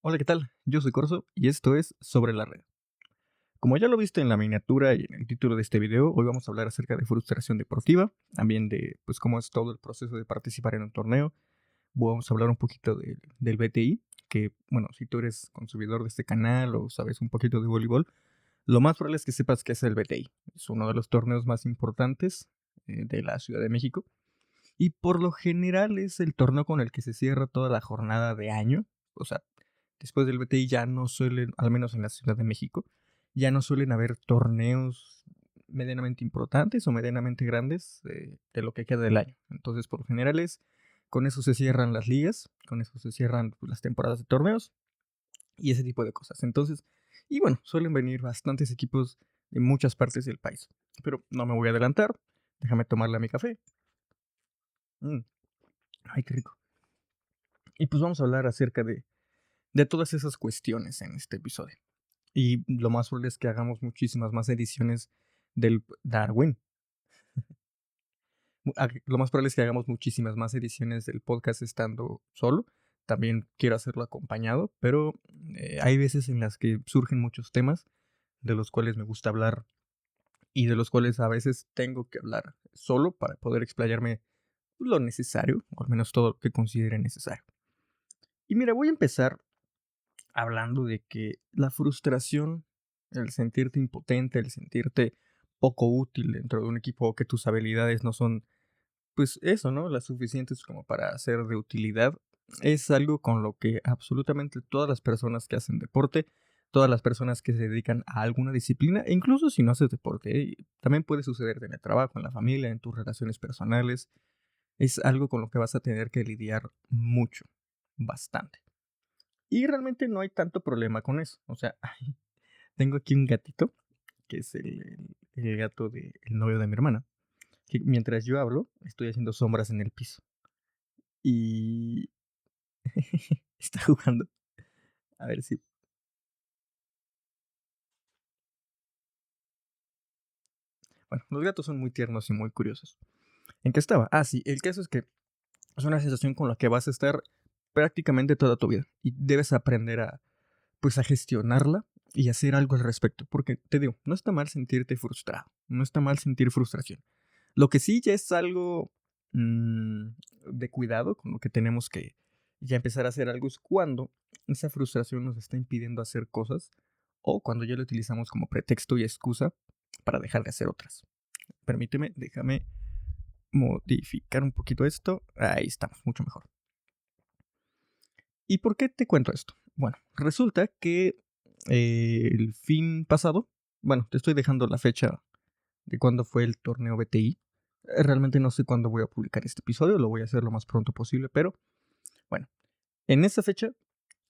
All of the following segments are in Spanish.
Hola, ¿qué tal? Yo soy Corso y esto es Sobre la Red. Como ya lo viste en la miniatura y en el título de este video, hoy vamos a hablar acerca de frustración deportiva, también de pues cómo es todo el proceso de participar en un torneo. Vamos a hablar un poquito del BTI, que bueno, si tú eres consumidor de este canal o sabes un poquito de voleibol, lo más probable es que sepas que es el BTI. Es uno de los torneos más importantes de la Ciudad de México y por lo general es el torneo con el que se cierra toda la jornada de año. O sea, después del BTI ya no suelen, al menos en la Ciudad de México, ya no suelen haber torneos medianamente importantes o medianamente grandes de lo que queda del año. Entonces, por lo general con eso se cierran las ligas, con eso se cierran pues, las temporadas de torneos y ese tipo de cosas. Entonces, y bueno, suelen venir bastantes equipos de muchas partes del país. Pero no me voy a adelantar, déjame tomarle a mi café. Mm, ay, qué rico. Y pues vamos a hablar acerca de todas esas cuestiones en este episodio. Y lo más probable es que hagamos muchísimas más ediciones del Darwin. Lo más probable es que hagamos muchísimas más ediciones del podcast estando solo. También quiero hacerlo acompañado, pero hay veces en las que surgen muchos temas de los cuales me gusta hablar y de los cuales a veces tengo que hablar solo para poder explayarme lo necesario, o al menos todo lo que considere necesario. Y mira, voy a empezar hablando de que la frustración, el sentirte impotente, el sentirte poco útil dentro de un equipo o que tus habilidades no son, pues eso, ¿no? Las suficientes como para ser de utilidad, es algo con lo que absolutamente todas las personas que hacen deporte, todas las personas que se dedican a alguna disciplina, e incluso si no haces deporte, también puede suceder en el trabajo, en la familia, en tus relaciones personales, es algo con lo que vas a tener que lidiar mucho, bastante. Y realmente no hay tanto problema con eso. O sea, tengo aquí un gatito, que es el gato del novio de mi hermana, que mientras yo hablo, estoy haciendo sombras en el piso. Y está jugando. A ver si... Bueno, los gatos son muy tiernos y muy curiosos. ¿En qué estaba? Ah, sí, el caso es que es una sensación con la que vas a estar prácticamente toda tu vida. Y debes aprender pues a gestionarla y hacer algo al respecto. Porque te digo, no está mal sentirte frustrado, no está mal sentir frustración. Lo que sí ya es algo mm, de cuidado, con lo que tenemos que ya empezar a hacer algo, es cuando esa frustración nos está impidiendo hacer cosas o cuando ya lo utilizamos como pretexto y excusa para dejar de hacer otras. Permíteme, déjame modificar un poquito esto. Ahí estamos, mucho mejor. ¿Y por qué te cuento esto? Bueno, resulta que el fin pasado, bueno, te estoy dejando la fecha de cuándo fue el torneo BTI. Realmente no sé cuándo voy a publicar este episodio, lo voy a hacer lo más pronto posible, pero bueno, en esa fecha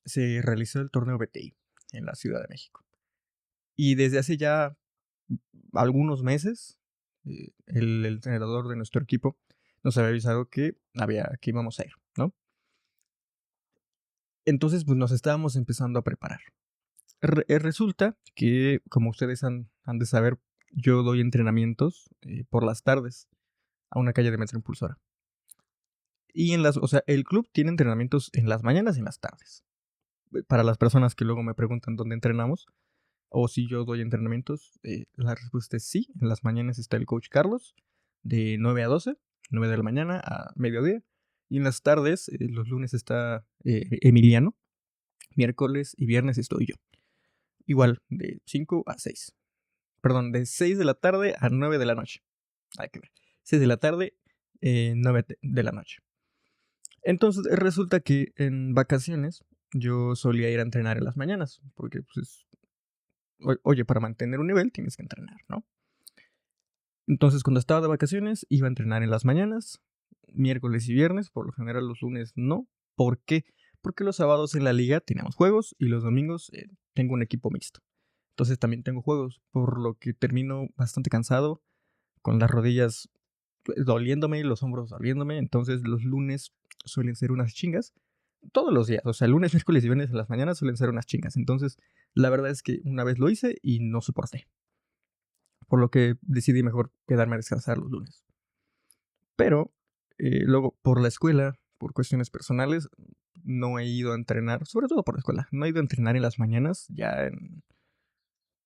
se realizó el torneo BTI en la Ciudad de México. Y desde hace ya algunos meses, el entrenador de nuestro equipo nos había avisado que íbamos a ir, ¿no? Entonces, pues nos estábamos empezando a preparar. Resulta que, como ustedes han de saber, yo doy entrenamientos por las tardes a una calle de Metro Impulsora. Y o sea, el club tiene entrenamientos en las mañanas y en las tardes. Para las personas que luego me preguntan dónde entrenamos o si yo doy entrenamientos, la respuesta es sí. En las mañanas está el coach Carlos de 9 a 12, 9 de la mañana a mediodía. Y en las tardes, los lunes está Emiliano, miércoles y viernes estoy yo. Igual, de 5 a 6. Perdón, de 6 de la tarde a 9 de la noche. Hay que ver. 6 de la tarde, 9 de la noche. Entonces resulta que en vacaciones yo solía ir a entrenar en las mañanas, porque pues oye, para mantener un nivel tienes que entrenar, ¿no? Entonces cuando estaba de vacaciones iba a entrenar en las mañanas, miércoles y viernes, por lo general los lunes no. ¿Por qué? Porque los sábados en la liga teníamos juegos y los domingos tengo un equipo mixto. Entonces también tengo juegos, por lo que termino bastante cansado, con las rodillas doliéndome y los hombros doliéndome. Entonces los lunes suelen ser unas chingas. Todos los días, o sea, lunes, miércoles y viernes en las mañanas suelen ser unas chingas. Entonces, la verdad es que una vez lo hice y no soporté. Por lo que decidí mejor quedarme a descansar los lunes. Pero luego, por la escuela, por cuestiones personales, no he ido a entrenar, sobre todo por la escuela. No he ido a entrenar en las mañanas, ya en,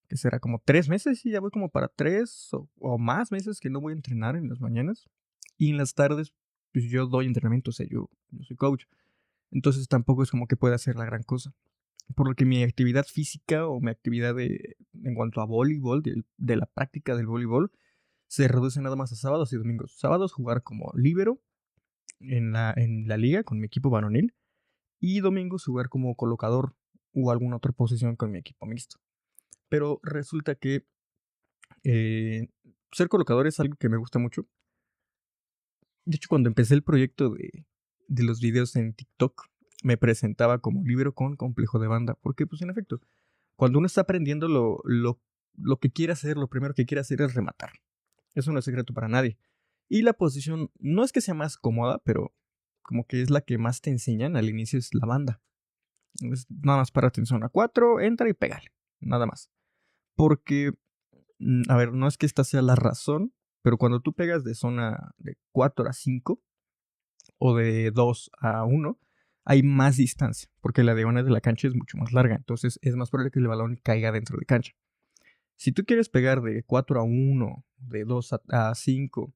¿qué será? Como 3 meses y ya voy como para 3 o más meses que no voy a entrenar en las mañanas. Y en las tardes, pues yo doy entrenamiento, o sea, yo soy coach. Entonces tampoco es como que pueda hacer la gran cosa. Por lo que mi actividad física o mi actividad en cuanto a voleibol, de la práctica del voleibol, se reduce nada más a sábados y domingos. Sábados jugar como líbero en la liga con mi equipo varonil y domingos jugar como colocador o alguna otra posición con mi equipo mixto. Pero resulta que eh, ser colocador es algo que me gusta mucho. De hecho, cuando empecé el proyecto de los videos en TikTok, me presentaba como líbero con complejo de banda. Porque, pues, en efecto, cuando uno está aprendiendo lo que quiere hacer, lo primero que quiere hacer es rematar. Eso no es secreto para nadie. Y la posición no es que sea más cómoda, pero como que es la que más te enseñan al inicio es la banda. Es nada más para atención a 4, entra y pégale. Nada más. Porque, a ver, no es que esta sea la razón, pero cuando tú pegas de zona de 4 a 5 o de 2 a 1, hay más distancia, porque la diagonal de la cancha es mucho más larga, entonces es más probable que el balón caiga dentro de cancha. Si tú quieres pegar de 4 a 1, de 2 a 5,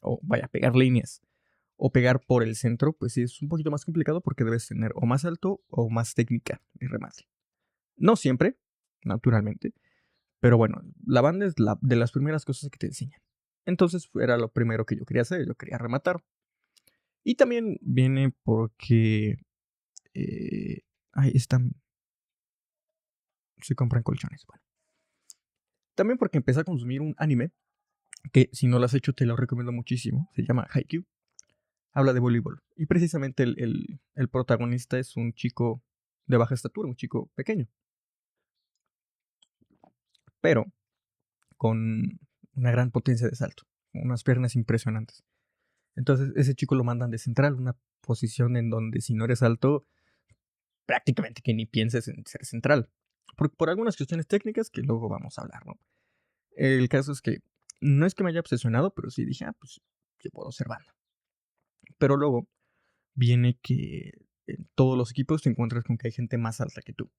o vaya, pegar líneas, o pegar por el centro, pues sí es un poquito más complicado porque debes tener o más alto o más técnica de remate. No siempre, naturalmente, pero bueno, la banda es de las primeras cosas que te enseñan. Entonces era lo primero que yo quería hacer, yo quería rematar. Y también viene porque ahí están, se compran colchones. Bueno, también porque empecé a consumir un anime que si no lo has hecho te lo recomiendo muchísimo. Se llama Haikyuu. Habla de voleibol. Y precisamente el protagonista es un chico de baja estatura, un chico pequeño, pero con una gran potencia de salto, unas piernas impresionantes. Entonces ese chico lo mandan de central, una posición en donde si no eres alto, prácticamente que ni pienses en ser central. Por algunas cuestiones técnicas que luego vamos a hablar, ¿no? El caso es que no es que me haya obsesionado, pero sí dije, pues yo puedo ser banda. Pero luego viene que en todos los equipos te encuentras con que hay gente más alta que tú.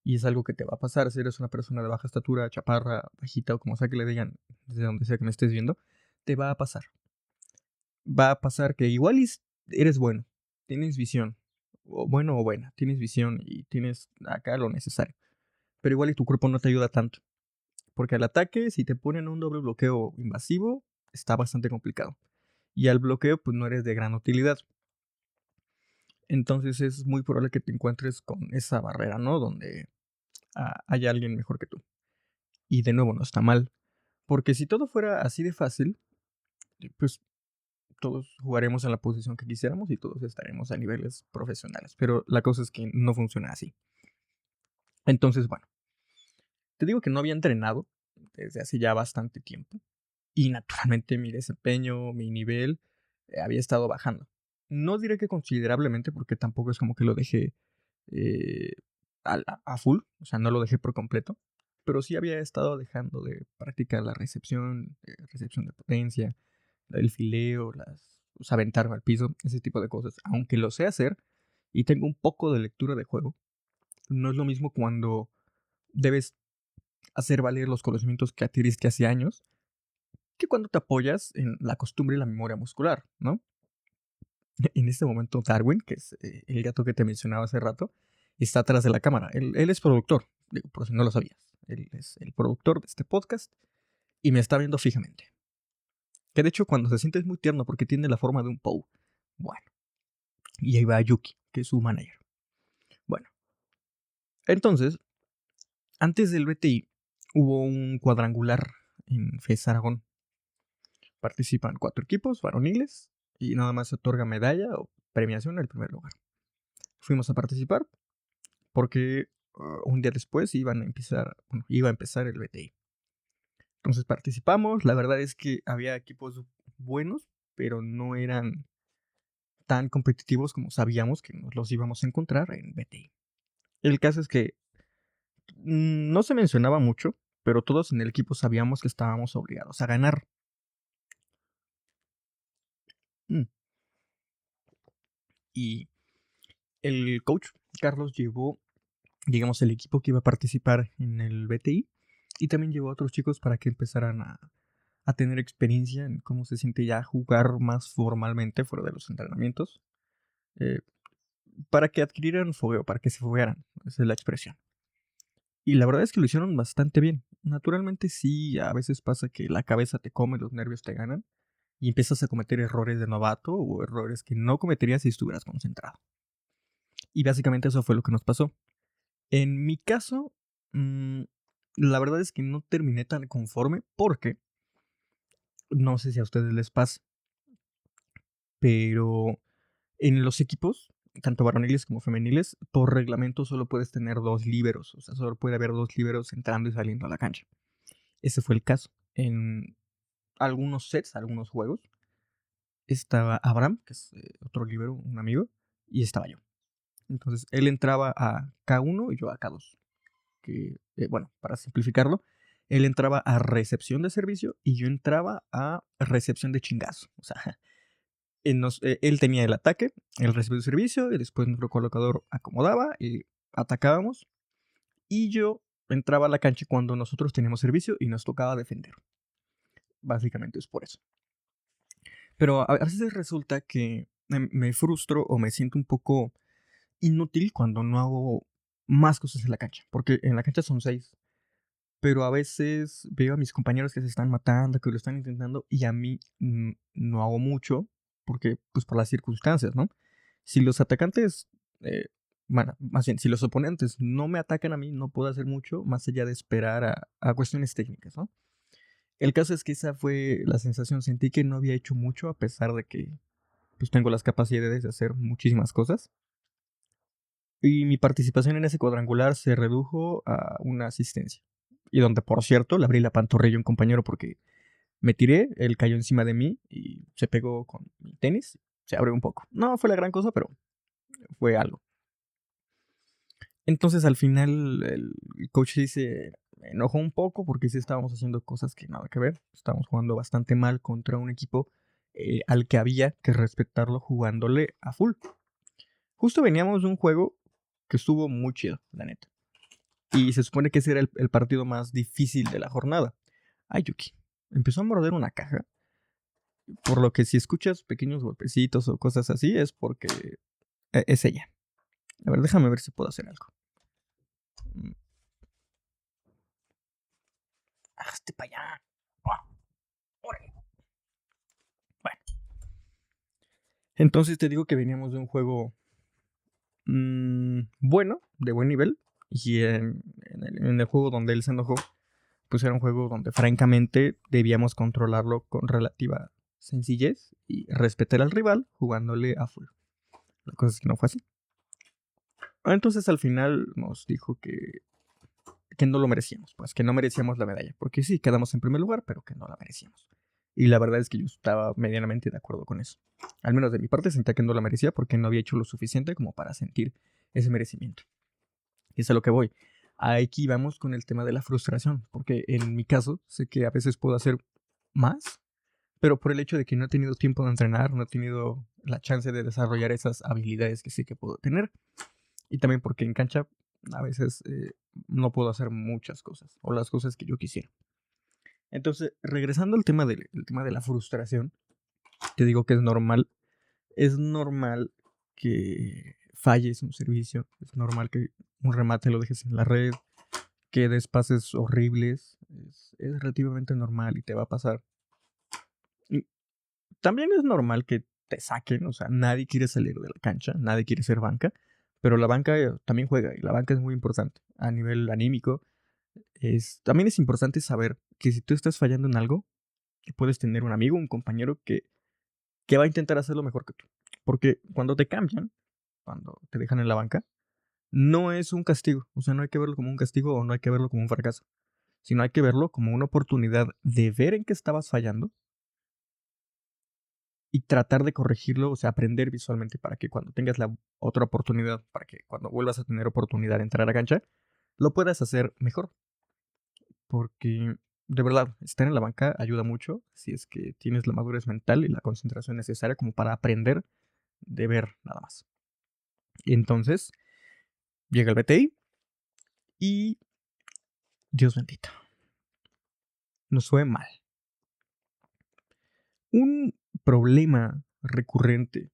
Y es algo que te va a pasar si eres una persona de baja estatura, chaparra, bajita o como sea que le digan, desde donde sea que me estés viendo, te va a pasar. Va a pasar que igual eres bueno, tienes visión, o bueno o buena, tienes visión y tienes acá lo necesario. Pero igual y tu cuerpo no te ayuda tanto. Porque al ataque, si te ponen un doble bloqueo invasivo, está bastante complicado. Y al bloqueo, pues no eres de gran utilidad. Entonces es muy probable que te encuentres con esa barrera, ¿no? Donde hay alguien mejor que tú. Y de nuevo, no está mal. Porque si todo fuera así de fácil, pues todos jugaremos en la posición que quisiéramos y todos estaremos a niveles profesionales. Pero la cosa es que no funciona así. Entonces, bueno, te digo que no había entrenado desde hace ya bastante tiempo. Y naturalmente mi desempeño, mi nivel, había estado bajando. No diré que considerablemente, porque tampoco es como que lo dejé eh, a full, o sea, no lo dejé por completo, pero sí había estado dejando de practicar la recepción de potencia, el fileo, o sea, aventarme al piso, ese tipo de cosas. Aunque lo sé hacer y tengo un poco de lectura de juego, no es lo mismo cuando debes hacer valer los conocimientos que adquiriste hace años que cuando te apoyas en la costumbre y la memoria muscular, ¿no? En este momento Darwin, que es el gato que te mencionaba hace rato, está atrás de la cámara. Él es productor, digo, por si no lo sabías. Él es el productor de este podcast y me está viendo fijamente. Que de hecho cuando se siente es muy tierno porque tiene la forma de un Pou. Bueno, y ahí va Yuki, que es su manager. Bueno, entonces, antes del BTI hubo un cuadrangular en FES Aragón. Participan 4 equipos varoniles y nada más se otorga medalla o premiación al primer lugar. Fuimos a participar porque un día después iba a empezar el BTI. Entonces participamos, la verdad es que había equipos buenos, pero no eran tan competitivos como sabíamos que nos los íbamos a encontrar en BTI. El caso es que no se mencionaba mucho, pero todos en el equipo sabíamos que estábamos obligados a ganar. Mm. Y El coach, Carlos, llevó, digamos, el equipo que iba a participar en el BTI y también llevó a otros chicos para que empezaran a tener experiencia en cómo se siente ya jugar más formalmente fuera de los entrenamientos, eh, para que adquirieran fogueo, para que se foguearan, esa es la expresión. Y la verdad es que lo hicieron bastante bien. Naturalmente sí, a veces pasa que la cabeza te come, los nervios te ganan y empiezas a cometer errores de novato o errores que no cometerías si estuvieras concentrado. Y básicamente eso fue lo que nos pasó. En mi caso, mmm, la verdad es que no terminé tan conforme porque no sé si a ustedes les pasa, pero en los equipos, tanto varoniles como femeniles, por reglamento solo puedes tener 2 líberos. O sea, solo puede haber 2 líberos entrando y saliendo a la cancha. Ese fue el caso. En algunos sets, algunos juegos, estaba Abraham, que es otro líbero, un amigo, y estaba yo. Entonces él entraba a K1 y yo a K2. Que, bueno, para simplificarlo, él entraba a recepción de servicio y yo entraba a recepción de chingazo. O sea, él tenía el ataque, él recibía el servicio y después nuestro colocador acomodaba y atacábamos. Y yo entraba a la cancha cuando nosotros teníamos servicio y nos tocaba defender. Básicamente es por eso. Pero a veces resulta que me frustro o me siento un poco inútil cuando no hago más cosas en la cancha. Porque en la cancha son 6. Pero a veces veo a mis compañeros que se están matando, que lo están intentando, y a mí no hago mucho, porque, pues, por las circunstancias, ¿no? Si los atacantes, bueno, más bien, si los oponentes no me atacan a mí, no puedo hacer mucho más allá de esperar a cuestiones técnicas, ¿no? El caso es que esa fue la sensación, sentí que no había hecho mucho a pesar de que, pues, tengo las capacidades de hacer muchísimas cosas. Y mi participación en ese cuadrangular se redujo a una asistencia. Y donde, por cierto, le abrí la pantorrilla a un compañero porque me tiré, él cayó encima de mí y se pegó con mi tenis. Se abrió un poco. No fue la gran cosa, pero fue algo. Entonces al final el coach dice, me enojó un poco porque sí estábamos haciendo cosas que nada que ver. Estábamos jugando bastante mal contra un equipo al que había que respetarlo jugándole a full. Justo veníamos de un juego que estuvo muy chido, la neta. Y se supone que ese era el partido más difícil de la jornada. Ayuki empezó a morder una caja. Por lo que si escuchas pequeños golpecitos o cosas así es porque es ella. A ver, déjame ver si puedo hacer algo. Mm, Hazte para allá. Ah, órale. Bueno, entonces te digo que veníamos de un juego bueno, de buen nivel. Y en el juego donde él se enojó, pues era un juego donde francamente debíamos controlarlo con relativa sencillez y respetar al rival jugándole a full. La cosa es que no fue así. Entonces al final nos dijo que no lo merecíamos, pues que no merecíamos la medalla, porque sí, quedamos en primer lugar, pero que no la merecíamos. Y la verdad es que yo estaba medianamente de acuerdo con eso. Al menos de mi parte sentía que no la merecía porque no había hecho lo suficiente como para sentir ese merecimiento. Y es a lo que voy. Aquí vamos con el tema de la frustración, porque en mi caso sé que a veces puedo hacer más, pero por el hecho de que no he tenido tiempo de entrenar, no he tenido la chance de desarrollar esas habilidades que sí que puedo tener. Y también porque en cancha a veces no puedo hacer muchas cosas o las cosas que yo quisiera. Entonces, regresando al tema el tema de la frustración, te digo que es normal que falles un servicio, es normal que un remate lo dejes en la red, que des pases horribles, es relativamente normal y te va a pasar. Y también es normal que te saquen, o sea, nadie quiere salir de la cancha, nadie quiere ser banca, pero la banca también juega y la banca es muy importante a nivel anímico. También es importante saber que si tú estás fallando en algo, que puedes tener un amigo, un compañero que va a intentar hacerlo mejor que tú. Porque cuando te cambian, cuando te dejan en la banca, no es un castigo. O sea, no hay que verlo como un castigo o no hay que verlo como un fracaso, sino hay que verlo como una oportunidad de ver en qué estabas fallando y tratar de corregirlo, o sea, aprender visualmente para que cuando tengas la otra oportunidad, para que cuando vuelvas a tener oportunidad de entrar a la cancha, lo puedas hacer mejor. Porque de verdad, estar en la banca ayuda mucho si es que tienes la madurez mental y la concentración necesaria como para aprender de ver nada más. Entonces, llega el BTI y, Dios bendito, nos fue mal. Un problema recurrente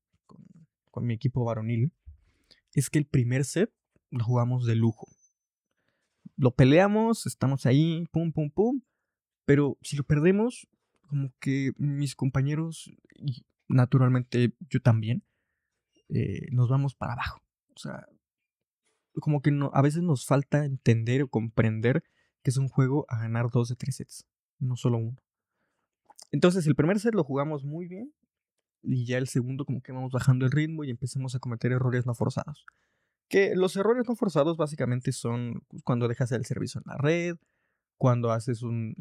con mi equipo varonil es que el primer set lo jugamos de lujo. Lo peleamos, estamos ahí, pum, pum, pum. Pero si lo perdemos, como que mis compañeros, y naturalmente yo también, nos vamos para abajo. O sea, como que no, a veces nos falta entender o comprender que es un juego a ganar 2 de 3 sets, no solo uno. Entonces el primer set lo jugamos muy bien y ya el segundo como que vamos bajando el ritmo y empezamos a cometer errores no forzados. Que los errores no forzados básicamente son cuando dejas el servicio en la red, cuando haces un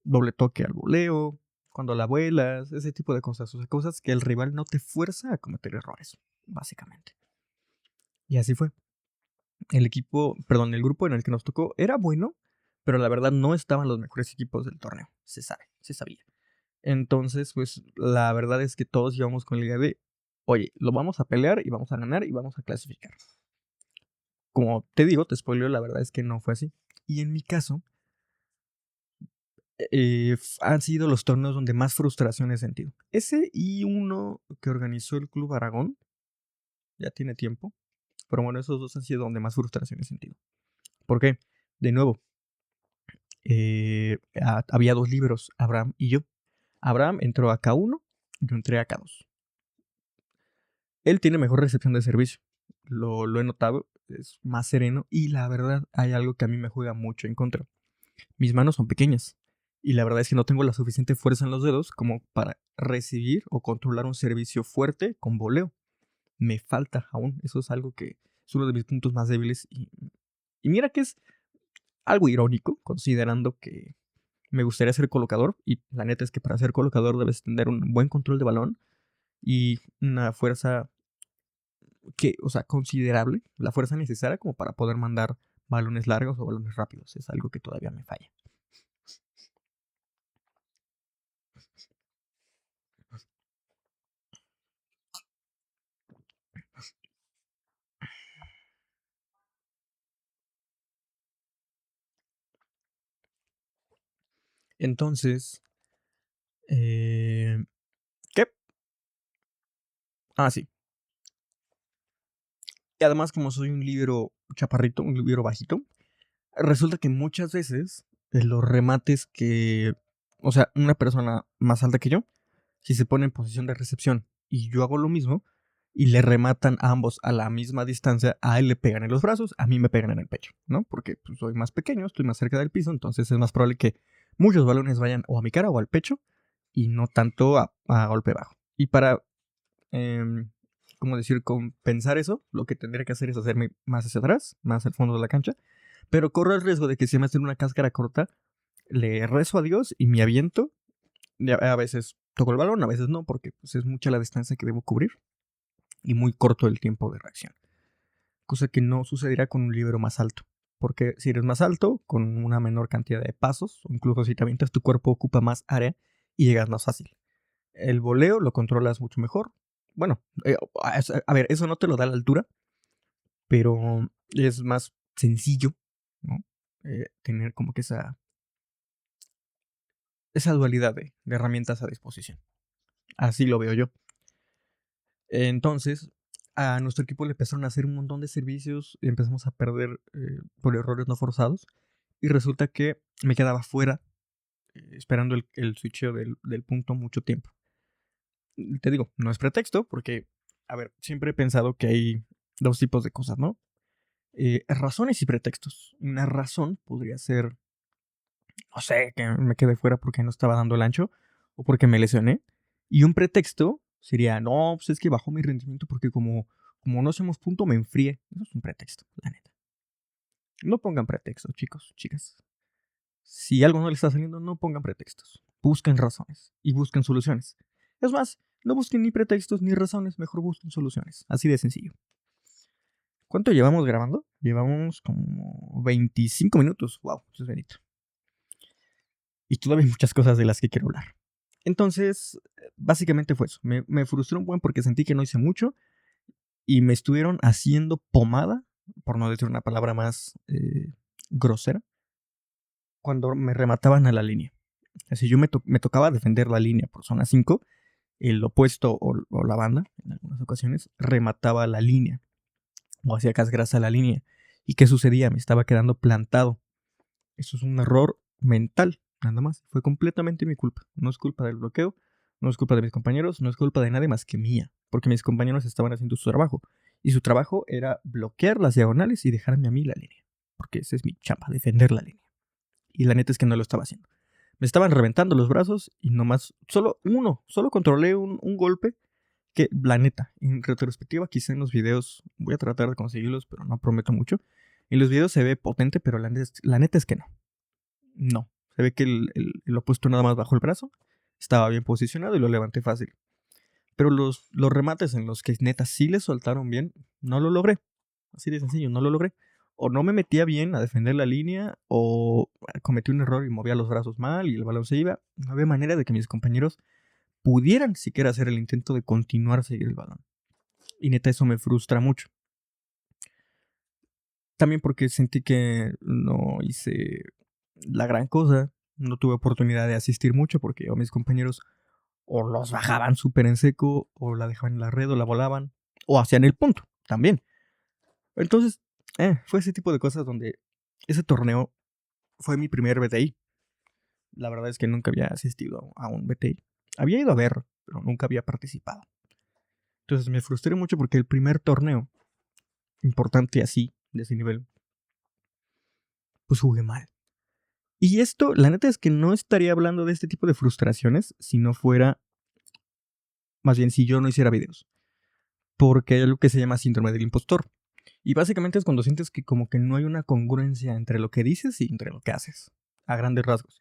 doble toque al voleo, cuando la vuelas, ese tipo de cosas. O sea, cosas que el rival no te fuerza a cometer errores, básicamente. Y así fue. El grupo en el que nos tocó era bueno, pero la verdad no estaban los mejores equipos del torneo. Se sabe, se sabía. Entonces, pues la verdad es que todos íbamos con la idea de, oye, lo vamos a pelear y vamos a ganar y vamos a clasificar. Como te digo, te spoileo, la verdad es que no fue así. Y en mi caso, han sido los torneos donde más frustración he sentido. Ese y uno que organizó el Club Aragón, ya tiene tiempo, pero bueno, esos dos han sido donde más frustración he sentido. ¿Por qué? De nuevo, había dos libros, Abraham y yo. Abraham entró a K1, yo entré a K2. Él tiene mejor recepción de servicio, lo he notado, es más sereno y la verdad hay algo que a mí me juega mucho en contra. Mis manos son pequeñas y la verdad es que no tengo la suficiente fuerza en los dedos como para recibir o controlar un servicio fuerte con voleo. Me falta aún, eso es algo que es uno de mis puntos más débiles y mira que es algo irónico considerando que me gustaría ser colocador y la neta es que para ser colocador debes tener un buen control de balón y una fuerza o sea, considerable, la fuerza necesaria como para poder mandar balones largos o balones rápidos, es algo que todavía me falla. Entonces, ¿qué? Ah, sí. Y además, como soy un libro chaparrito, un libro bajito, resulta que muchas veces los remates que, o sea, una persona más alta que yo, si se pone en posición de recepción y yo hago lo mismo y le rematan a ambos a la misma distancia, a él le pegan en los brazos, a mí me pegan en el pecho, ¿no? Porque pues, soy más pequeño, estoy más cerca del piso, entonces es más probable que muchos balones vayan o a mi cara o al pecho y no tanto a golpe bajo. Y para eh, ¿cómo decir? Compensar eso, lo que tendría que hacer es hacerme más hacia atrás, más al fondo de la cancha, pero corro el riesgo de que si me hacen una cáscara corta, le rezo a Dios y me aviento. A veces toco el balón, a veces no, porque pues, es mucha la distancia que debo cubrir y muy corto el tiempo de reacción. Cosa que no sucederá con un libero más alto. Porque si eres más alto, con una menor cantidad de pasos, o incluso si te avientas, tu cuerpo ocupa más área y llegas más fácil. El voleo lo controlas mucho mejor. Bueno, a ver, eso no te lo da la altura, pero es más sencillo, ¿no? Tener como que esa dualidad de herramientas a disposición. Así lo veo yo. Entonces, a nuestro equipo le empezaron a hacer un montón de servicios y empezamos a perder por errores no forzados. Y resulta que me quedaba fuera esperando el switcheo del punto mucho tiempo. Te digo, no es pretexto porque, a ver, siempre he pensado que hay dos tipos de cosas, ¿no? Razones y pretextos. Una razón podría ser, no sé, que me quedé fuera porque no estaba dando el ancho o porque me lesioné. Y un pretexto sería, no, pues es que bajó mi rendimiento porque como no hacemos punto me enfrié. Eso es un pretexto, la neta. No pongan pretextos, chicos, chicas. Si algo no le está saliendo, no pongan pretextos. Busquen razones y busquen soluciones. Es más, no busquen ni pretextos ni razones, mejor busquen soluciones. Así de sencillo. ¿Cuánto llevamos grabando? Llevamos como 25 minutos. Wow, eso es bonito. Y todavía hay muchas cosas de las que quiero hablar. Entonces, básicamente fue eso. Me frustró un buen porque sentí que no hice mucho y me estuvieron haciendo pomada, por no decir una palabra más grosera, cuando me remataban a la línea. Así yo me tocaba defender la línea por zona 5, el opuesto o la banda, en algunas ocasiones, remataba la línea o hacía casgrasa a la línea. ¿Y qué sucedía? Me estaba quedando plantado. Eso es un error mental, nada más. Fue completamente mi culpa. No es culpa del bloqueo, no es culpa de mis compañeros, no es culpa de nadie más que mía. Porque mis compañeros estaban haciendo su trabajo. Y su trabajo era bloquear las diagonales y dejarme a mí la línea. Porque esa es mi chamba, defender la línea. Y la neta es que no lo estaba haciendo. Me estaban reventando los brazos y nomás, solo controlé un golpe que, la neta, en retrospectiva, quizá en los videos, voy a tratar de conseguirlos, pero no prometo mucho. En los videos se ve potente, pero la neta es que no. No. Se ve que el opuesto nada más bajó el brazo, estaba bien posicionado y lo levanté fácil. Pero los remates en los que neta sí le soltaron bien, no lo logré. Así de sencillo, no lo logré. O no me metía bien a defender la línea, o cometí un error y movía los brazos mal y el balón se iba. No había manera de que mis compañeros pudieran siquiera hacer el intento de continuar a seguir el balón. Y neta, eso me frustra mucho. También porque sentí que no hice la gran cosa. No tuve oportunidad de asistir mucho porque mis compañeros o los bajaban súper en seco, o la dejaban en la red, o la volaban, o hacían el punto también. Entonces, fue ese tipo de cosas donde ese torneo fue mi primer BTI. La verdad es que nunca había asistido a un BTI. Había ido a ver, pero nunca había participado. Entonces me frustré mucho porque el primer torneo importante así, de ese nivel, pues jugué mal. Y esto, la neta es que no estaría hablando de este tipo de frustraciones si no fuera, más bien si yo no hiciera videos. Porque hay algo que se llama síndrome del impostor. Y básicamente es cuando sientes que como que no hay una congruencia entre lo que dices y entre lo que haces, a grandes rasgos.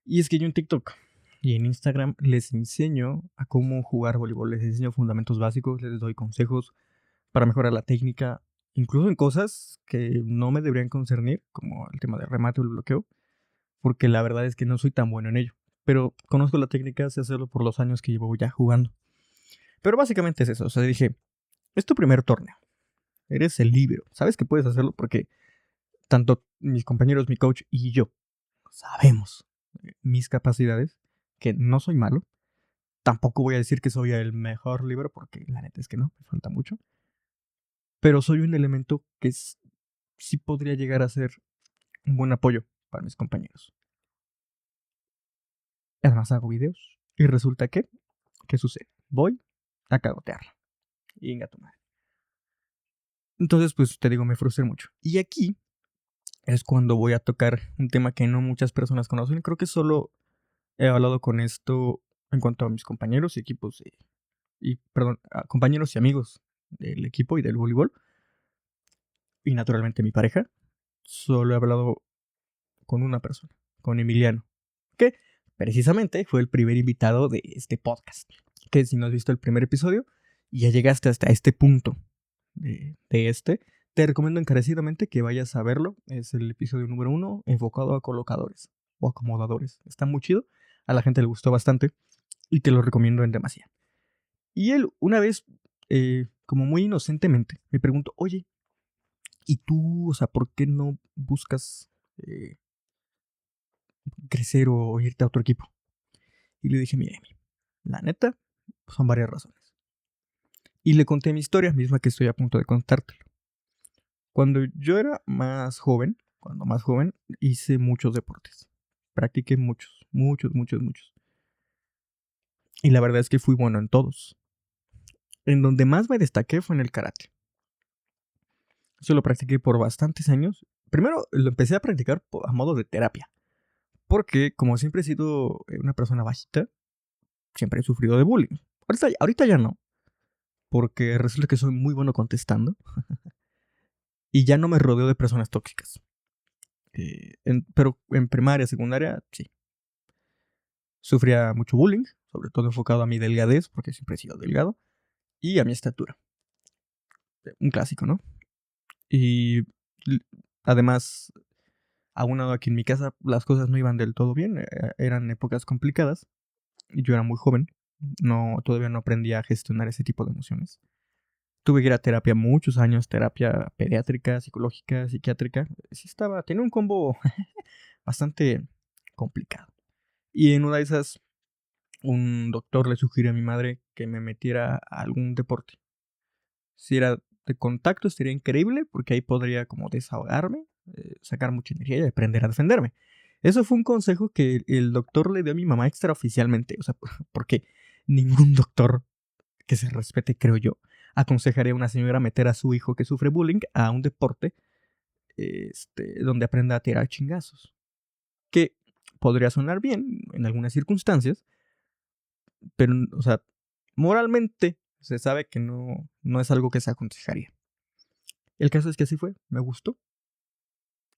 Y es que yo en TikTok y en Instagram les enseño a cómo jugar voleibol, les enseño fundamentos básicos, les doy consejos para mejorar la técnica, incluso en cosas que no me deberían concernir, como el tema de remate o el bloqueo, porque la verdad es que no soy tan bueno en ello. Pero conozco la técnica, sé hacerlo por los años que llevo ya jugando. Pero básicamente es eso, o sea, dije, es tu primer torneo, eres el líbero, sabes que puedes hacerlo porque tanto mis compañeros, mi coach y yo sabemos mis capacidades, que no soy malo. Tampoco voy a decir que soy el mejor líbero porque la neta es que no, me falta mucho. Pero soy un elemento que sí podría llegar a ser un buen apoyo para mis compañeros. Además hago videos y resulta que, ¿qué sucede? Voy a cagotearla. Y venga tu madre. Entonces, pues te digo, me frustré mucho. Y aquí es cuando voy a tocar un tema que no muchas personas conocen. Creo que solo he hablado con esto en cuanto a mis compañeros y equipos compañeros y amigos del equipo y del voleibol. Y naturalmente mi pareja. Solo he hablado con una persona, con Emiliano, que precisamente fue el primer invitado de este podcast. Que si no has visto el primer episodio y ya llegaste hasta este punto de este, te recomiendo encarecidamente que vayas a verlo. Es el episodio número 1 enfocado a colocadores o acomodadores. Está muy chido, a la gente le gustó bastante y te lo recomiendo en demasía. Y él una vez, como muy inocentemente, me preguntó, oye, ¿y tú, o sea, por qué no buscas crecer o irte a otro equipo? Y le dije, mire, la neta, son varias razones. Y le conté mi historia, misma que estoy a punto de contártelo. Cuando yo era más joven, hice muchos deportes. Practiqué muchos. Y la verdad es que fui bueno en todos. En donde más me destaqué fue en el karate. Eso lo practiqué por bastantes años. Primero lo empecé a practicar a modo de terapia. Porque como siempre he sido una persona bajita, siempre he sufrido de bullying. Ahorita ya no. Porque resulta que soy muy bueno contestando. Y ya no me rodeo de personas tóxicas. Pero en primaria, secundaria, sí. Sufría mucho bullying, sobre todo enfocado a mi delgadez, porque siempre he sido delgado, y a mi estatura. Un clásico, ¿no? Y además, aunado aquí en mi casa, las cosas no iban del todo bien, eran épocas complicadas, y yo era muy joven, todavía no aprendía a gestionar ese tipo de emociones. Tuve que ir a terapia muchos años, terapia pediátrica, psicológica, psiquiátrica. Sí tenía un combo bastante complicado. Y en una de esas, un doctor le sugirió a mi madre que me metiera a algún deporte. Si era de contacto, sería increíble porque ahí podría como desahogarme, sacar mucha energía y aprender a defenderme. Eso fue un consejo que el doctor le dio a mi mamá extraoficialmente. O sea, porque ningún doctor que se respete, creo yo, aconsejaría a una señora meter a su hijo que sufre bullying a un deporte donde aprenda a tirar chingazos. Que podría sonar bien en algunas circunstancias, pero, o sea, moralmente se sabe que no es algo que se aconsejaría. El caso es que así fue, me gustó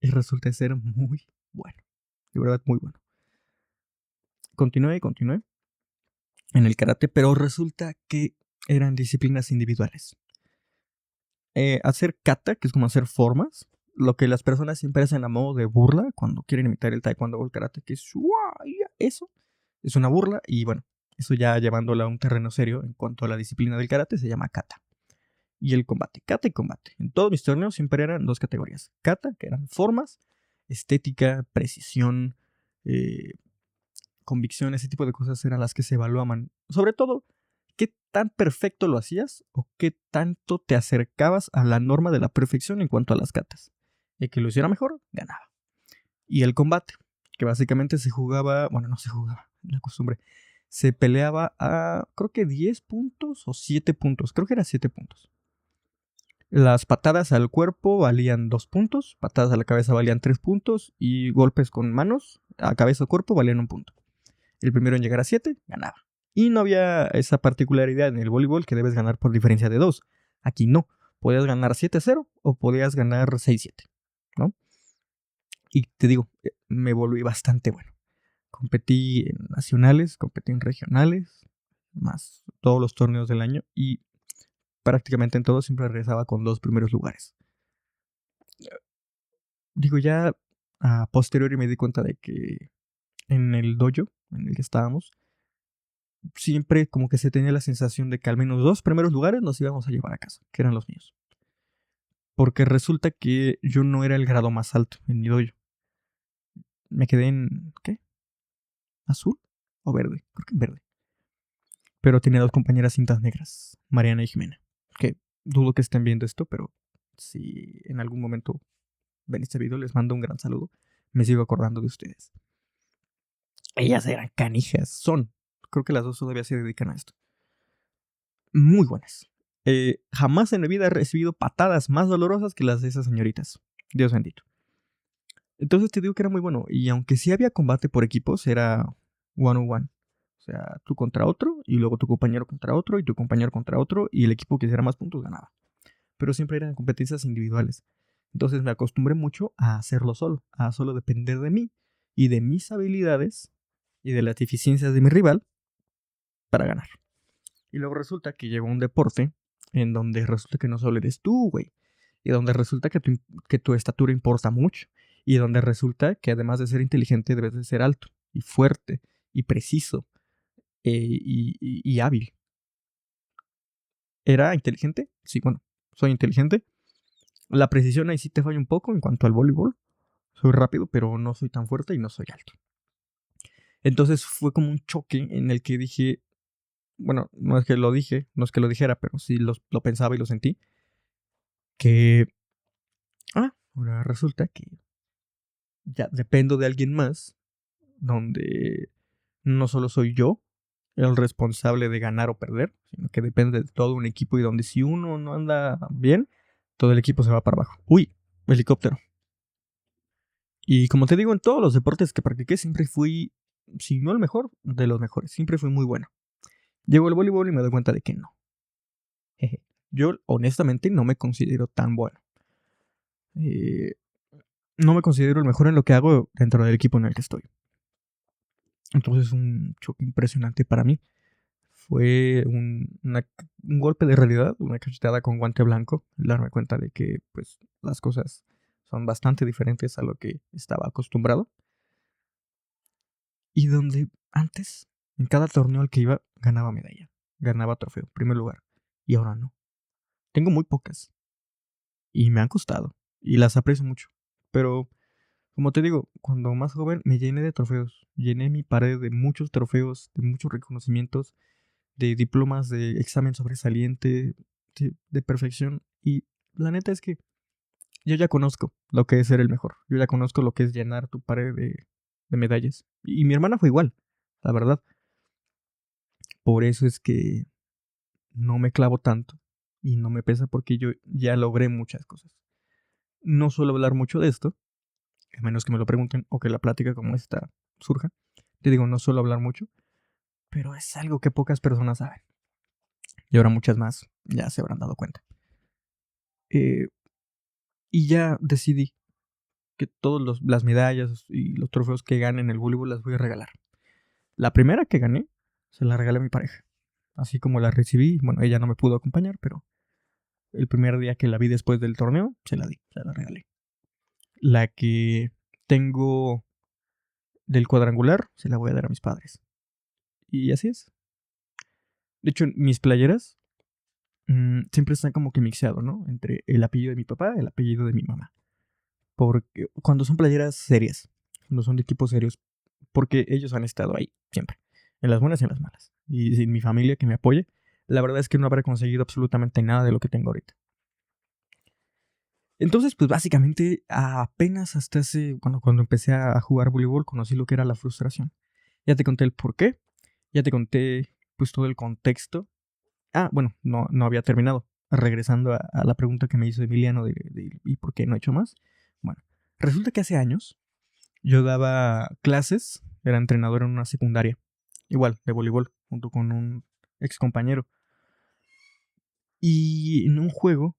y resulta ser muy bueno, de verdad muy bueno. Continué en el karate, pero resulta que eran disciplinas individuales. Hacer kata, que es como hacer formas, lo que las personas siempre hacen a modo de burla cuando quieren imitar el taekwondo o el karate, que es eso, es una burla y bueno, eso ya llevándolo a un terreno serio en cuanto a la disciplina del karate se llama kata. Y el combate, kata y combate. En todos mis torneos siempre eran dos categorías. Kata, que eran formas, estética, precisión, eh, convicción, ese tipo de cosas eran las que se evaluaban. Sobre todo, qué tan perfecto lo hacías o qué tanto te acercabas a la norma de la perfección en cuanto a las katas. El que lo hiciera mejor, ganaba. Y el combate, que básicamente se jugaba, bueno, no se jugaba, la costumbre, se peleaba a creo que 10 puntos o 7 puntos, creo que era 7 puntos. Las patadas al cuerpo valían 2 puntos, patadas a la cabeza valían 3 puntos y golpes con manos a cabeza o cuerpo valían 1 punto. El primero en llegar a 7 ganaba. Y no había esa particularidad en el voleibol que debes ganar por diferencia de 2. Aquí no. Podías ganar 7-0 o podías ganar 6-7, ¿no? Y te digo, me volví bastante bueno. Competí en nacionales, competí en regionales, más todos los torneos del año y prácticamente en todos siempre regresaba con 2 primeros lugares. Digo, ya a posteriori me di cuenta de que en el dojo en el que estábamos, siempre como que se tenía la sensación de que al menos 2 primeros lugares nos íbamos a llevar a casa, que eran los míos. Porque resulta que yo no era el grado más alto en mi dojo. Me quedé en, ¿qué? ¿Azul o verde? Creo que en verde. Pero tenía 2 compañeras cintas negras, Mariana y Jimena. Que dudo que estén viendo esto, pero si en algún momento ven este video, les mando un gran saludo. Me sigo acordando de ustedes. Ellas eran canijas, son. Creo que las dos todavía se dedican a esto. Muy buenas. Jamás en mi vida he recibido patadas más dolorosas que las de esas señoritas. Dios bendito. Entonces te digo que era muy bueno. Y aunque sí había combate por equipos, era one on one. O sea, tú contra otro, y luego tu compañero contra otro, y tu compañero contra otro, y el equipo que hiciera más puntos ganaba. Pero siempre eran competencias individuales. Entonces me acostumbré mucho a hacerlo solo, a solo depender de mí y de mis habilidades y de las deficiencias de mi rival para ganar. Y luego resulta que llegó un deporte en donde resulta que no solo eres tú, güey. Y donde resulta que tu estatura importa mucho. Y donde resulta que además de ser inteligente debes de ser alto y fuerte y preciso y hábil. ¿Era inteligente? Sí, bueno, soy inteligente. La precisión ahí sí te falla un poco en cuanto al voleibol. Soy rápido, pero no soy tan fuerte y no soy alto. Entonces fue como un choque en el que dije, bueno, no es que lo dije, no es que lo dijera, pero sí lo pensaba y lo sentí, que, ahora resulta que ya dependo de alguien más, donde no solo soy yo el responsable de ganar o perder, sino que depende de todo un equipo y donde si uno no anda bien, todo el equipo se va para abajo. Uy, helicóptero. Y como te digo, en todos los deportes que practiqué siempre fui, si no el mejor, de los mejores. Siempre fui muy bueno. Llego al voleibol y me doy cuenta de que no. Jeje. Yo honestamente no me considero tan bueno. Eh, no me considero el mejor en lo que hago dentro del equipo en el que estoy. Entonces un choque impresionante para mí. Fue un golpe de realidad, una cachetada con guante blanco, darme cuenta de que pues las cosas son bastante diferentes a lo que estaba acostumbrado. Y donde antes, en cada torneo al que iba, ganaba medalla, ganaba trofeo, primer lugar. Y ahora no. Tengo muy pocas y me han costado y las aprecio mucho. Pero, como te digo, cuando más joven me llené de trofeos. Llené mi pared de muchos trofeos, de muchos reconocimientos, de diplomas de examen sobresaliente, de perfección. Y la neta es que yo ya conozco lo que es ser el mejor. Yo ya conozco lo que es llenar tu pared de medallas. Y mi hermana fue igual, la verdad. Por eso es que no me clavo tanto y no me pesa porque yo ya logré muchas cosas. No suelo hablar mucho de esto, a menos que me lo pregunten o que la plática como esta surja. Te digo, no suelo hablar mucho, pero es algo que pocas personas saben. Y ahora muchas más ya se habrán dado cuenta. Eh, y ya decidí que todas las medallas y los trofeos que gane en el voleibol las voy a regalar. La primera que gané se la regalé a mi pareja. Así como la recibí, bueno, ella no me pudo acompañar, pero el primer día que la vi después del torneo, se la di, se la regalé. La que tengo del cuadrangular, se la voy a dar a mis padres. Y así es. De hecho, mis playeras siempre están como que mixeado, ¿no? Entre el apellido de mi papá y el apellido de mi mamá. Porque cuando son playeras serias, cuando son de equipos serios, porque ellos han estado ahí siempre, en las buenas y en las malas. Y sin mi familia que me apoye, la verdad es que no habré conseguido absolutamente nada de lo que tengo ahorita. Entonces, pues básicamente apenas hasta hace, cuando empecé a jugar voleibol, conocí lo que era la frustración. Ya te conté el por qué, ya te conté pues todo el contexto. Bueno, no había terminado. Regresando a la pregunta que me hizo Emiliano de ¿y por qué no he hecho más? Bueno, resulta que hace años yo daba clases, era entrenador en una secundaria, igual, de voleibol, junto con un ex compañero. Y en un juego,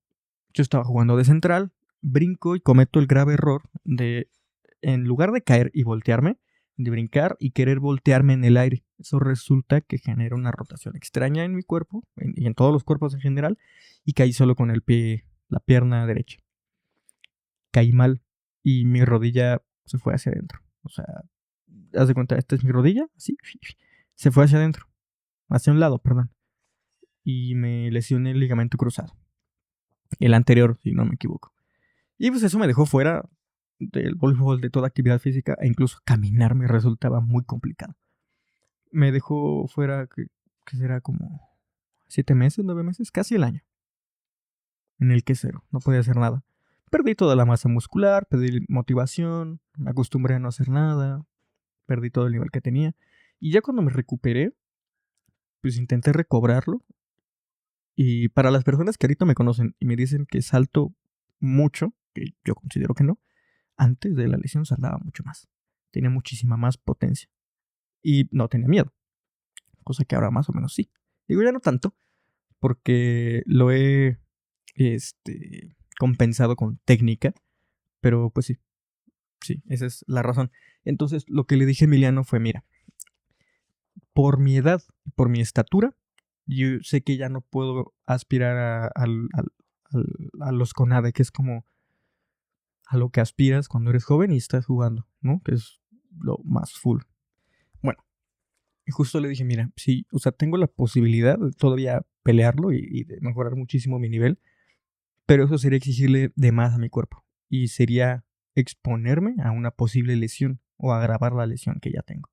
yo estaba jugando de central, brinco y cometo el grave error de, en lugar de caer y voltearme, de brincar y querer voltearme en el aire. Eso resulta que genera una rotación extraña en mi cuerpo y en todos los cuerpos en general, y caí solo con el pie, la pierna derecha. Caí mal y mi rodilla se fue hacia adentro. O sea, haz de cuenta, esta es mi rodilla, así, se fue hacia adentro, hacia un lado, perdón, y me lesioné el ligamento cruzado, el anterior, si no me equivoco. Y pues eso me dejó fuera del voleibol, de toda actividad física, e incluso caminar me resultaba muy complicado. Me dejó fuera, que será como 7 meses, 9 meses, casi el año, en el que cero, no podía hacer nada. Perdí toda la masa muscular, perdí motivación, me acostumbré a no hacer nada, perdí todo el nivel que tenía. Y ya cuando me recuperé, pues intenté recobrarlo. Y para las personas que ahorita me conocen y me dicen que salto mucho, que yo considero que no, antes de la lesión saltaba mucho más. Tenía muchísima más potencia. Y no tenía miedo, cosa que ahora más o menos sí. Digo, ya no tanto, porque lo he compensado con técnica, pero pues sí, esa es la razón. Entonces, lo que le dije a Emiliano fue, mira, por mi edad, por mi estatura, yo sé que ya no puedo aspirar a los CONADE, que es como a lo que aspiras cuando eres joven y estás jugando, ¿no? Que es lo más full. Bueno, y justo le dije, mira, sí, o sea, tengo la posibilidad de todavía pelearlo y de mejorar muchísimo mi nivel, pero eso sería exigirle de más a mi cuerpo y sería exponerme a una posible lesión o agravar la lesión que ya tengo.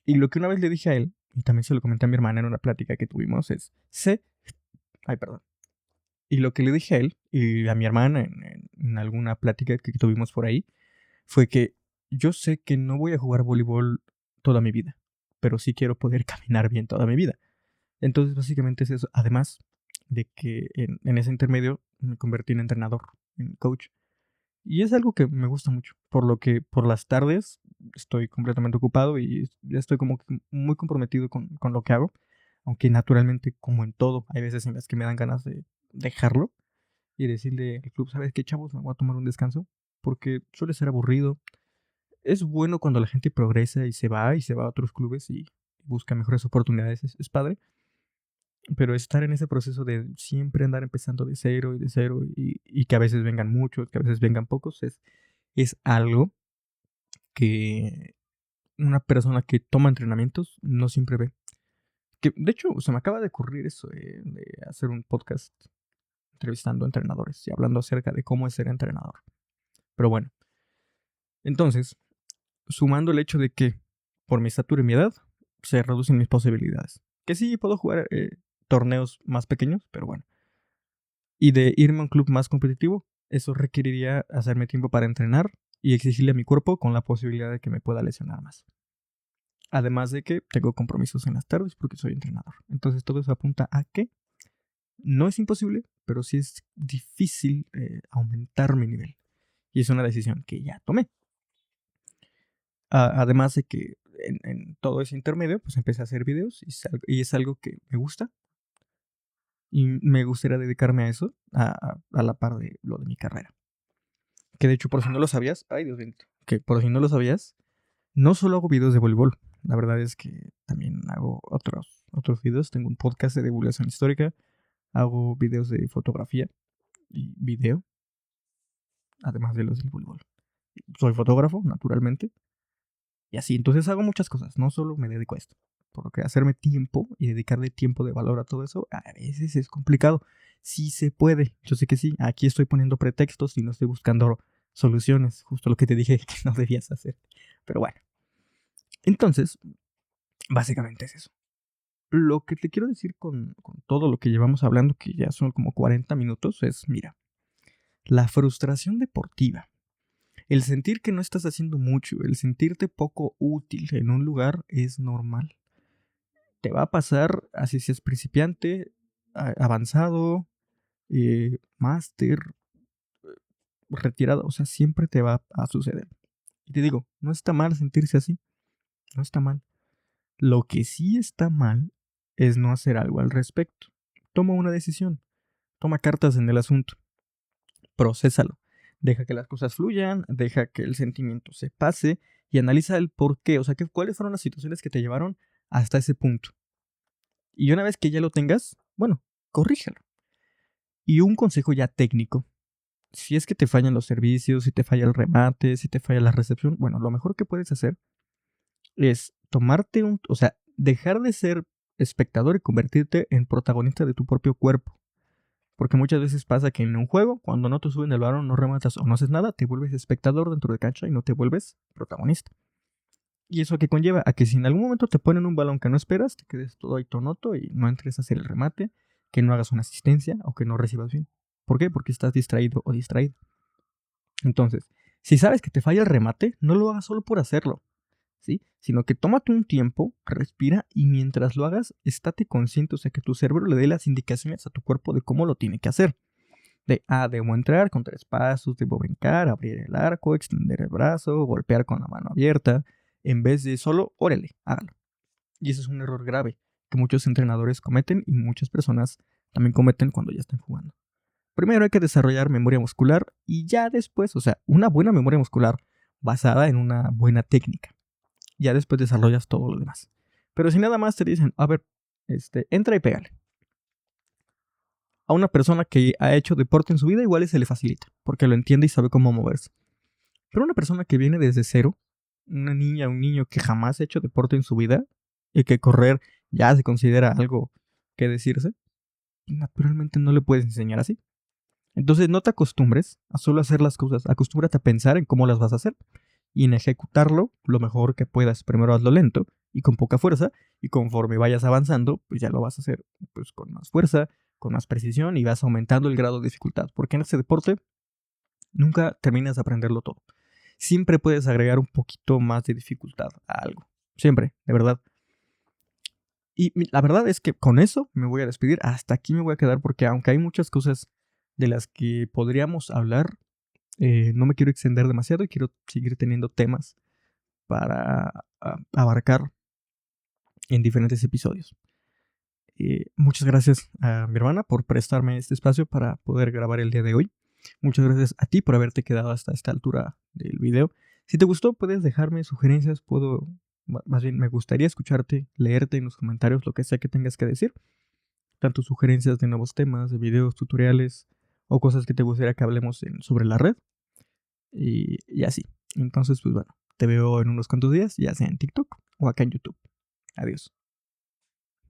Y lo que una vez le dije a él, y también se lo comenté a mi hermana en una plática que tuvimos, es, ay, perdón. Y lo que le dije a él y a mi hermana en alguna plática que tuvimos por ahí, fue que yo sé que no voy a jugar voleibol toda mi vida, pero sí quiero poder caminar bien toda mi vida. Entonces, básicamente es eso. Además de que en ese intermedio me convertí en entrenador, en coach. Y es algo que me gusta mucho, por lo que por las tardes estoy completamente ocupado y ya estoy como que muy comprometido con lo que hago, aunque naturalmente, como en todo, hay veces en las que me dan ganas de dejarlo y decirle al club, ¿sabes qué, chavos? Me voy a tomar un descanso, porque suele ser aburrido. Es bueno cuando la gente progresa y se va a otros clubes y busca mejores oportunidades, es padre, pero estar en ese proceso de siempre andar empezando de cero y que a veces vengan muchos, que a veces vengan pocos, es algo que una persona que toma entrenamientos no siempre ve. Que de hecho se me acaba de ocurrir eso, de hacer un podcast entrevistando entrenadores y hablando acerca de cómo es ser entrenador. Pero bueno, entonces, sumando el hecho de que por mi estatura y mi edad se reducen mis posibilidades. Que sí puedo jugar torneos más pequeños, pero bueno. Y de irme a un club más competitivo, eso requeriría hacerme tiempo para entrenar y exigirle a mi cuerpo con la posibilidad de que me pueda lesionar más. Además de que tengo compromisos en las tardes porque soy entrenador. Entonces todo eso apunta a que no es imposible, pero sí es difícil aumentar mi nivel. Y es una decisión que ya tomé. Además de que en todo ese intermedio, pues empecé a hacer videos y es algo que me gusta. Y me gustaría dedicarme a eso a la par de lo de mi carrera. Que de hecho, por si no lo sabías, ay Dios mío, que por si no lo sabías, no solo hago videos de voleibol. La verdad es que también hago otros videos. Tengo un podcast de divulgación histórica. Hago videos de fotografía y video, además de los del voleibol. Soy fotógrafo, naturalmente. Y así, entonces hago muchas cosas. No solo me dedico a esto. Por lo que hacerme tiempo y dedicarle tiempo de valor a todo eso, a veces es complicado. Sí se puede. Yo sé que sí. Aquí estoy poniendo pretextos y no estoy buscando soluciones. Justo lo que te dije que no debías hacer. Pero bueno. Entonces, básicamente es eso. Lo que te quiero decir con todo lo que llevamos hablando, que ya son como 40 minutos, es, mira, la frustración deportiva, el sentir que no estás haciendo mucho, el sentirte poco útil en un lugar es normal. Te va a pasar, así seas principiante, avanzado, máster, retirado, o sea, siempre te va a suceder. Y te digo, no está mal sentirse así, no está mal. Lo que sí está mal es no hacer algo al respecto. Toma una decisión, toma cartas en el asunto, procésalo. Deja que las cosas fluyan, deja que el sentimiento se pase y analiza el por qué, o sea, cuáles fueron las situaciones que te llevaron hasta ese punto. Y una vez que ya lo tengas, bueno, corrígelo. Y un consejo ya técnico. Si es que te fallan los servicios, si te falla el remate, si te falla la recepción, bueno, lo mejor que puedes hacer es tomarte o sea, dejar de ser espectador y convertirte en protagonista de tu propio cuerpo. Porque muchas veces pasa que en un juego, cuando no te suben el balón, no rematas o no haces nada, te vuelves espectador dentro de cancha y no te vuelves protagonista. Y eso que conlleva a que si en algún momento te ponen un balón que no esperas, te quedes todo ahí tonoto y no entres a hacer el remate, que no hagas una asistencia o que no recibas bien. ¿Por qué? Porque estás distraído o distraído. Entonces, si sabes que te falla el remate, no lo hagas solo por hacerlo, ¿sí? Sino que tómate un tiempo, respira y mientras lo hagas, estate consciente, o sea, que tu cerebro le dé las indicaciones a tu cuerpo de cómo lo tiene que hacer. Debo entrar con 3 pasos, debo brincar, abrir el arco, extender el brazo, golpear con la mano abierta, en vez de solo, órale, hágalo. Y ese es un error grave que muchos entrenadores cometen y muchas personas también cometen cuando ya están jugando. Primero hay que desarrollar memoria muscular y ya después, o sea, una buena memoria muscular basada en una buena técnica. Ya después desarrollas todo lo demás. Pero si nada más te dicen, a ver, entra y pégale. A una persona que ha hecho deporte en su vida igual se le facilita, porque lo entiende y sabe cómo moverse. Pero una persona que viene desde cero, una niña o un niño que jamás ha hecho deporte en su vida y que correr ya se considera algo que decirse, naturalmente no le puedes enseñar así. Entonces no te acostumbres a solo hacer las cosas, acostúmbrate a pensar en cómo las vas a hacer y en ejecutarlo lo mejor que puedas. Primero hazlo lento y con poca fuerza y conforme vayas avanzando, pues ya lo vas a hacer pues con más fuerza, con más precisión y vas aumentando el grado de dificultad. Porque en este deporte nunca terminas de aprenderlo todo. Siempre puedes agregar un poquito más de dificultad a algo. Siempre, de verdad. Y la verdad es que con eso me voy a despedir. Hasta aquí me voy a quedar porque aunque hay muchas cosas de las que podríamos hablar, no me quiero extender demasiado y quiero seguir teniendo temas para abarcar en diferentes episodios. Muchas gracias a mi hermana por prestarme este espacio para poder grabar el día de hoy. Muchas gracias a ti por haberte quedado hasta esta altura del video. Si te gustó, puedes dejarme sugerencias. Más bien, me gustaría escucharte, leerte en los comentarios lo que sea que tengas que decir. Tanto sugerencias de nuevos temas, de videos, tutoriales o cosas que te gustaría que hablemos sobre la red. Y así. Entonces, pues bueno, te veo en unos cuantos días, ya sea en TikTok o acá en YouTube. Adiós.